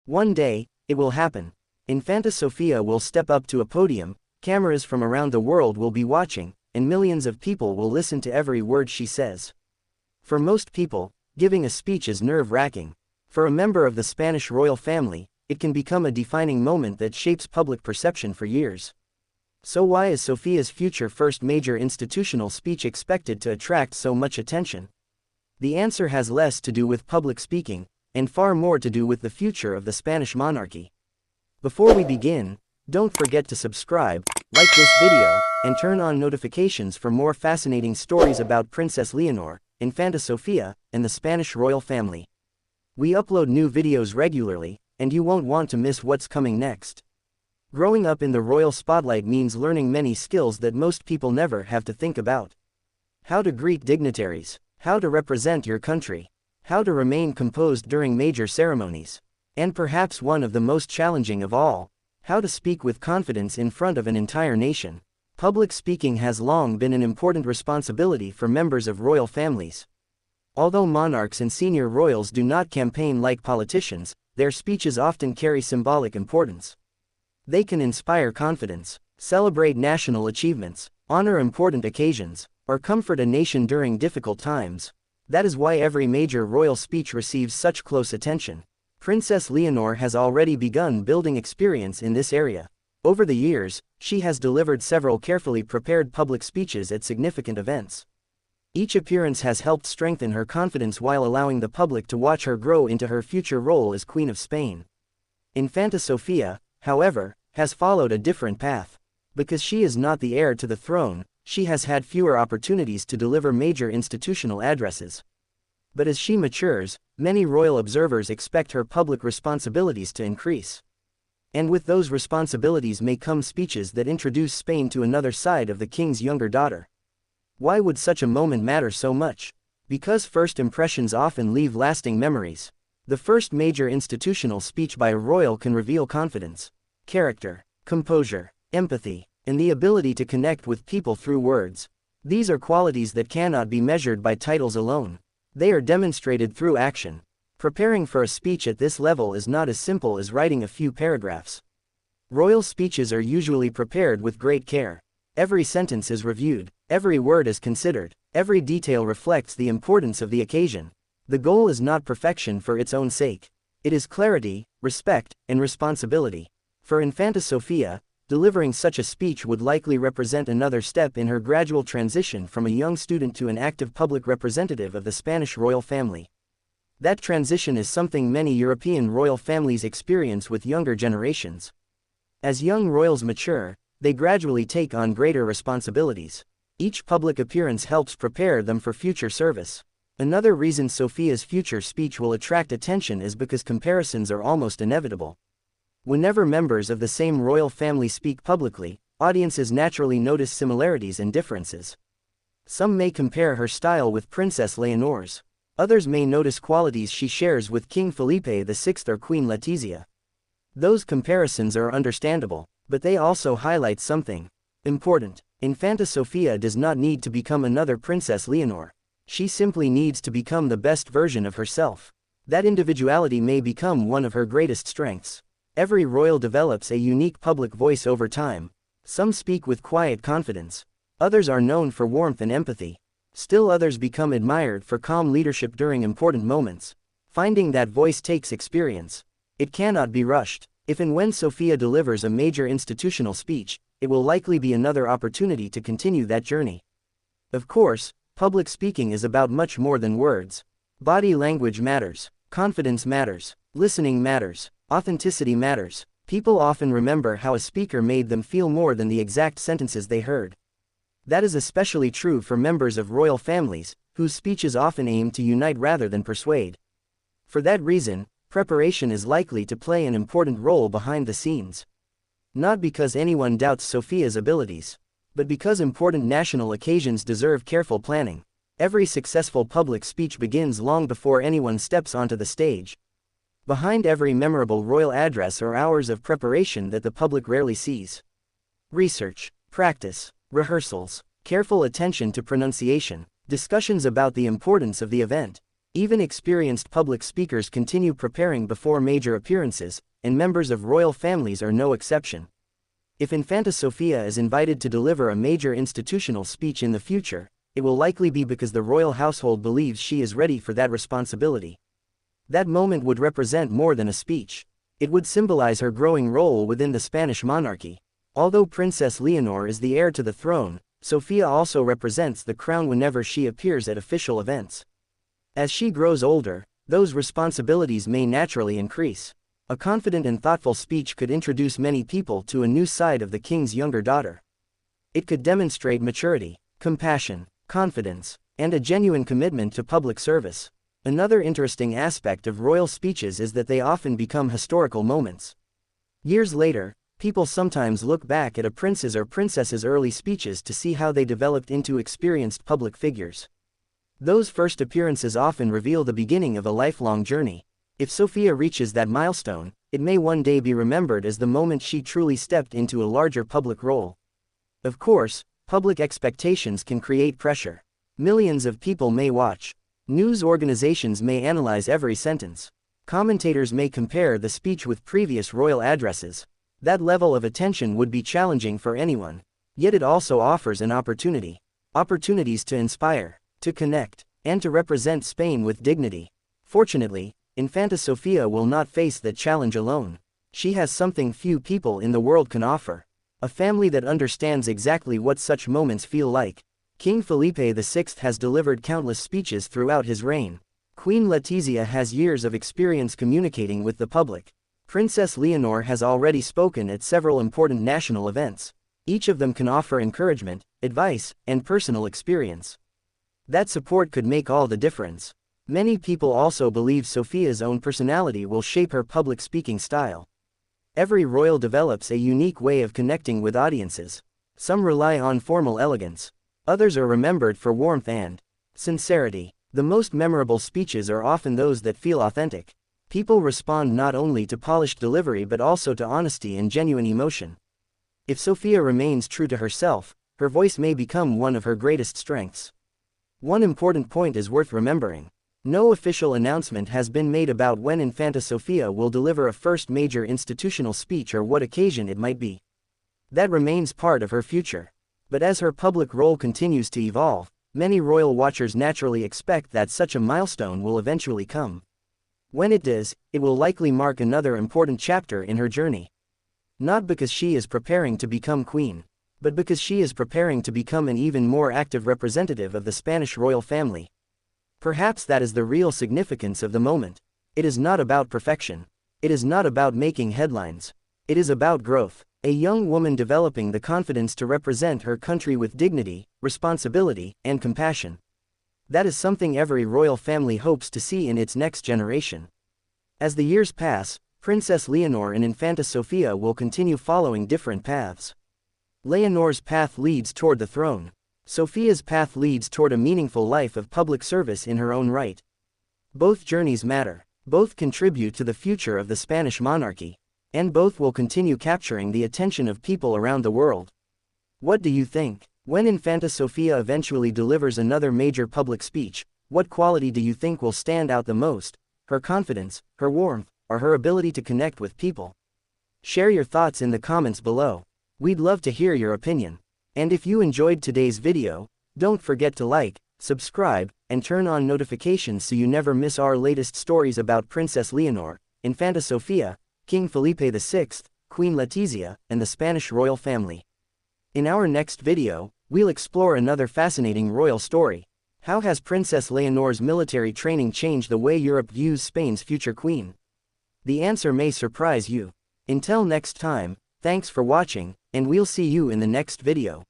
One day, it will happen. Infanta Sofía will step up to a podium, cameras from around the world will be watching, and millions of people will listen to every word she says. For most people, giving a speech is nerve-wracking. For a member of the Spanish royal family, it can become a defining moment that shapes public perception for years. So why is Sofía's future first major institutional speech expected to attract so much attention? The answer has less to do with public speaking, and far more to do with the future of the Spanish monarchy. Before we begin, don't forget to subscribe, like this video, and turn on notifications for more fascinating stories about Princess Leonor, Infanta Sofía, and the Spanish royal family. We upload new videos regularly, and you won't want to miss what's coming next. Growing up in the royal spotlight means learning many skills that most people never have to think about. How to greet dignitaries, how to represent your country, how to remain composed during major ceremonies, and perhaps one of the most challenging of all, how to speak with confidence in front of an entire nation. Public speaking has long been an important responsibility for members of royal families. Although monarchs and senior royals do not campaign like politicians, their speeches often carry symbolic importance. They can inspire confidence, celebrate national achievements, honor important occasions, or comfort a nation during difficult times. That is why every major royal speech receives such close attention. Princess Leonor has already begun building experience in this area. Over the years, she has delivered several carefully prepared public speeches at significant events. Each appearance has helped strengthen her confidence while allowing the public to watch her grow into her future role as Queen of Spain. Infanta Sofía, however, has followed a different path. Because she is not the heir to the throne, she has had fewer opportunities to deliver major institutional addresses. But as she matures, many royal observers expect her public responsibilities to increase. And with those responsibilities may come speeches that introduce Spain to another side of the king's younger daughter. Why would such a moment matter so much? Because first impressions often leave lasting memories. The first major institutional speech by a royal can reveal confidence, character, composure, empathy, and the ability to connect with people through words. These are qualities that cannot be measured by titles alone. They are demonstrated through action. Preparing for a speech at this level is not as simple as writing a few paragraphs. Royal speeches are usually prepared with great care. Every sentence is reviewed, every word is considered, every detail reflects the importance of the occasion. The goal is not perfection for its own sake. It is clarity, respect, and responsibility. For Infanta Sofía, delivering such a speech would likely represent another step in her gradual transition from a young student to an active public representative of the Spanish royal family. That transition is something many European royal families experience with younger generations. As young royals mature, they gradually take on greater responsibilities. Each public appearance helps prepare them for future service. Another reason Sofía's future speech will attract attention is because comparisons are almost inevitable. Whenever members of the same royal family speak publicly, audiences naturally notice similarities and differences. Some may compare her style with Princess Leonor's. Others may notice qualities she shares with King Felipe VI or Queen Letizia. Those comparisons are understandable, but they also highlight something important. Infanta Sofía does not need to become another Princess Leonor. She simply needs to become the best version of herself. That individuality may become one of her greatest strengths. Every royal develops a unique public voice over time. Some speak with quiet confidence. Others are known for warmth and empathy. Still others become admired for calm leadership during important moments. Finding that voice takes experience. It cannot be rushed. If and when Sofía delivers a major institutional speech, it will likely be another opportunity to continue that journey. Of course, public speaking is about much more than words. Body language matters. Confidence matters. Listening matters. Authenticity matters. People often remember how a speaker made them feel more than the exact sentences they heard. That is especially true for members of royal families, whose speeches often aim to unite rather than persuade. For that reason, preparation is likely to play an important role behind the scenes. Not because anyone doubts Sofía's abilities, but because important national occasions deserve careful planning. Every successful public speech begins long before anyone steps onto the stage. Behind every memorable royal address are hours of preparation that the public rarely sees. Research, practice, rehearsals, careful attention to pronunciation, discussions about the importance of the event. Even experienced public speakers continue preparing before major appearances, and members of royal families are no exception. If Infanta Sofía is invited to deliver a major institutional speech in the future, it will likely be because the royal household believes she is ready for that responsibility. That moment would represent more than a speech. It would symbolize her growing role within the Spanish monarchy. Although Princess Leonor is the heir to the throne, Sofía also represents the crown whenever she appears at official events. As she grows older, those responsibilities may naturally increase. A confident and thoughtful speech could introduce many people to a new side of the king's younger daughter. It could demonstrate maturity, compassion, confidence, and a genuine commitment to public service. Another interesting aspect of royal speeches is that they often become historical moments. Years later, people sometimes look back at a prince's or princess's early speeches to see how they developed into experienced public figures. Those first appearances often reveal the beginning of a lifelong journey. If Sofía reaches that milestone, it may one day be remembered as the moment she truly stepped into a larger public role. Of course, public expectations can create pressure. Millions of people may watch. News organizations may analyze every sentence. Commentators may compare the speech with previous royal addresses. That level of attention would be challenging for anyone. Yet it also offers an opportunity. Opportunities to inspire, to connect, and to represent Spain with dignity. Fortunately, Infanta Sofía will not face that challenge alone. She has something few people in the world can offer. A family that understands exactly what such moments feel like. King Felipe VI has delivered countless speeches throughout his reign. Queen Letizia has years of experience communicating with the public. Princess Leonor has already spoken at several important national events. Each of them can offer encouragement, advice, and personal experience. That support could make all the difference. Many people also believe Sofía's own personality will shape her public speaking style. Every royal develops a unique way of connecting with audiences. Some rely on formal elegance. Others are remembered for warmth and sincerity. The most memorable speeches are often those that feel authentic. People respond not only to polished delivery but also to honesty and genuine emotion. If Sofía remains true to herself, her voice may become one of her greatest strengths. One important point is worth remembering. No official announcement has been made about when Infanta Sofía will deliver a first major institutional speech or what occasion it might be. That remains part of her future. But as her public role continues to evolve, many royal watchers naturally expect that such a milestone will eventually come. When it does, it will likely mark another important chapter in her journey. Not because she is preparing to become queen, but because she is preparing to become an even more active representative of the Spanish royal family. Perhaps that is the real significance of the moment. It is not about perfection. It is not about making headlines. It is about growth. A young woman developing the confidence to represent her country with dignity, responsibility, and compassion. That is something every royal family hopes to see in its next generation. As the years pass, Princess Leonor and Infanta Sofía will continue following different paths. Leonor's path leads toward the throne. Sofía's path leads toward a meaningful life of public service in her own right. Both journeys matter. Both contribute to the future of the Spanish monarchy. And both will continue capturing the attention of people around the world. What do you think? When Infanta Sofía eventually delivers another major public speech, what quality do you think will stand out the most? Her confidence, her warmth, or her ability to connect with people? Share your thoughts in the comments below. We'd love to hear your opinion. And if you enjoyed today's video, don't forget to like, subscribe, and turn on notifications so you never miss our latest stories about Princess Leonor, Infanta Sofía, King Felipe VI, Queen Letizia, and the Spanish royal family. In our next video, we'll explore another fascinating royal story. How has Princess Leonor's military training changed the way Europe views Spain's future queen? The answer may surprise you. Until next time, thanks for watching, and we'll see you in the next video.